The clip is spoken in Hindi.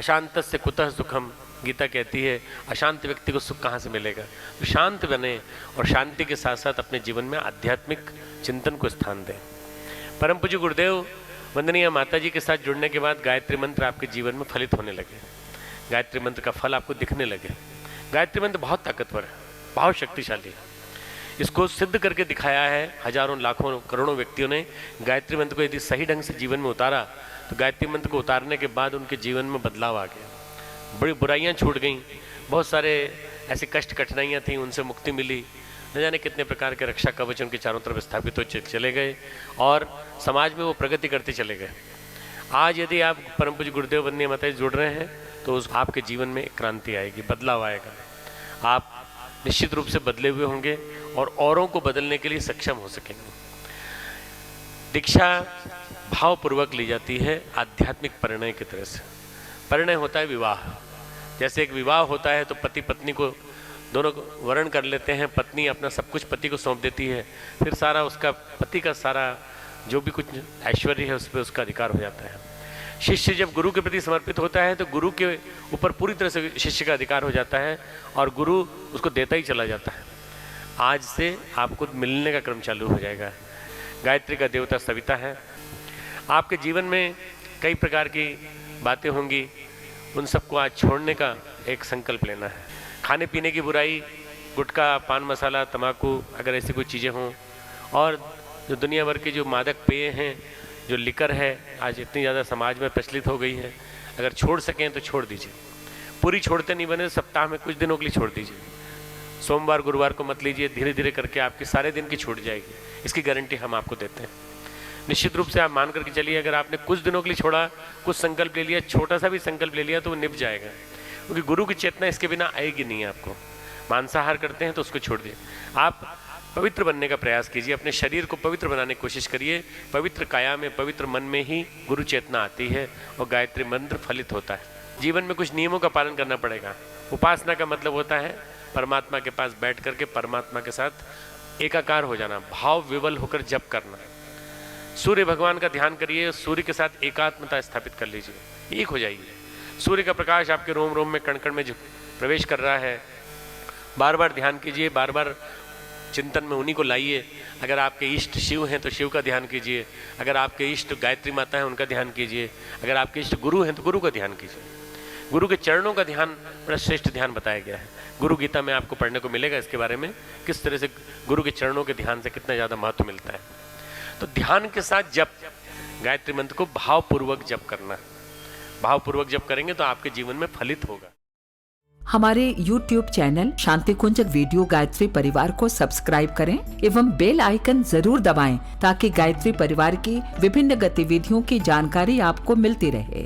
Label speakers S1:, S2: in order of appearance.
S1: अशांतस्य कुतः सुखम, गीता कहती है अशांत व्यक्ति को सुख कहाँ से मिलेगा। तो शांत बने और शांति के साथ साथ अपने जीवन में आध्यात्मिक चिंतन को स्थान दें। परम पूज्य गुरुदेव वंदनीय माता जी के साथ जुड़ने के बाद गायत्री मंत्र आपके जीवन में फलित होने लगे, गायत्री मंत्र का फल आपको दिखने लगे। गायत्री मंत्र बहुत ताकतवर है, बहुत शक्तिशाली है। इसको सिद्ध करके दिखाया है हजारों लाखों करोड़ों व्यक्तियों ने। गायत्री मंत्र को यदि सही ढंग से जीवन में उतारा तो गायत्री मंत्र को उतारने के बाद उनके जीवन में बदलाव आ गया, बड़ी बुराइयां छूट गईं, बहुत सारे ऐसे कष्ट कठिनाइयां थी उनसे मुक्ति मिली, न जाने कितने प्रकार के रक्षा कवच उनके चारों तरफ स्थापित हो चले गए और समाज में वो प्रगति करते चले गए। आज यदि आप परम पूज्य गुरुदेव वंदनीय माता जी जुड़ रहे हैं तो उस आपके जीवन में एक क्रांति आएगी, बदलाव आएगा। आप निश्चित रूप से बदले हुए होंगे और औरों को बदलने के लिए सक्षम हो सकेंगे। दीक्षा भावपूर्वक ली जाती है आध्यात्मिक परिणय की तरह से। परिणय होता है विवाह, जैसे एक विवाह होता है तो पति पत्नी को दोनों वर्ण कर लेते हैं, पत्नी अपना सब कुछ पति को सौंप देती है, फिर सारा उसका पति का सारा जो भी कुछ ऐश्वर्य है उस पर उसका अधिकार हो जाता है। शिष्य जब गुरु के प्रति समर्पित होता है तो गुरु के ऊपर पूरी तरह से शिष्य का अधिकार हो जाता है और गुरु उसको देता ही चला जाता है। आज से आपको मिलने का क्रम चालू हो जाएगा। गायत्री का देवता सविता है। आपके जीवन में कई प्रकार की बातें होंगी, उन सबको आज छोड़ने का एक संकल्प लेना है। खाने पीने की बुराई, गुटखा, पान मसाला, तंबाकू, अगर ऐसी कोई चीज़ें हों, और जो दुनिया भर के जो मादक पेय हैं, जो लिकर है आज इतनी ज़्यादा समाज में प्रचलित हो गई है, अगर छोड़ सकें तो छोड़ दीजिए। पूरी छोड़ते नहीं बने सप्ताह में कुछ दिनों के लिए छोड़ दीजिए। सोमवार गुरुवार को मत लीजिए, धीरे धीरे करके आपके सारे दिन की छूट जाएगी, इसकी गारंटी हम आपको देते हैं। निश्चित रूप से आप मान करके चलिए, अगर आपने कुछ दिनों के लिए छोड़ा, कुछ संकल्प ले लिया, छोटा सा भी संकल्प ले लिया तो वो निभ जाएगा, क्योंकि गुरु की चेतना इसके बिना आएगी नहीं। आपको मांसाहार करते हैं तो उसको छोड़ दिए। आप पवित्र बनने का प्रयास कीजिए, अपने शरीर को पवित्र बनाने की कोशिश करिए। पवित्र काया में, पवित्र मन में ही गुरु चेतना आती है और गायत्री मंत्र फलित होता है। जीवन में कुछ नियमों का पालन करना पड़ेगा। उपासना का मतलब होता है परमात्मा के पास बैठ करके परमात्मा के साथ एकाकार हो जाना, भाव विवल होकर जप करना। सूर्य भगवान का ध्यान करिए, सूर्य के साथ एकात्मता स्थापित कर लीजिए, एक हो जाइए। सूर्य का प्रकाश आपके रोम रोम में, कण कण में प्रवेश कर रहा है। बार बार ध्यान कीजिए, बार बार चिंतन में उन्हीं को लाइए। अगर आपके इष्ट शिव हैं तो शिव का ध्यान कीजिए, अगर आपके इष्ट गायत्री माता हैं उनका ध्यान कीजिए, अगर आपके इष्ट गुरु हैं तो गुरु का ध्यान कीजिए। गुरु के चरणों का ध्यान बड़ा श्रेष्ठ ध्यान बताया गया है। गुरु गीता में आपको पढ़ने को मिलेगा इसके बारे में, किस तरह से गुरु के चरणों के ध्यान से कितना ज़्यादा महत्व मिलता है। तो ध्यान के साथ जप, गायत्री मंत्र को भावपूर्वक जप करना। भावपूर्वक जप करेंगे तो आपके जीवन में फलित होगा।
S2: हमारे YouTube चैनल शांति कुंज वीडियो गायत्री परिवार को सब्सक्राइब करें एवं बेल आइकन जरूर दबाएं ताकि गायत्री परिवार की विभिन्न गतिविधियों की जानकारी आपको मिलती रहे।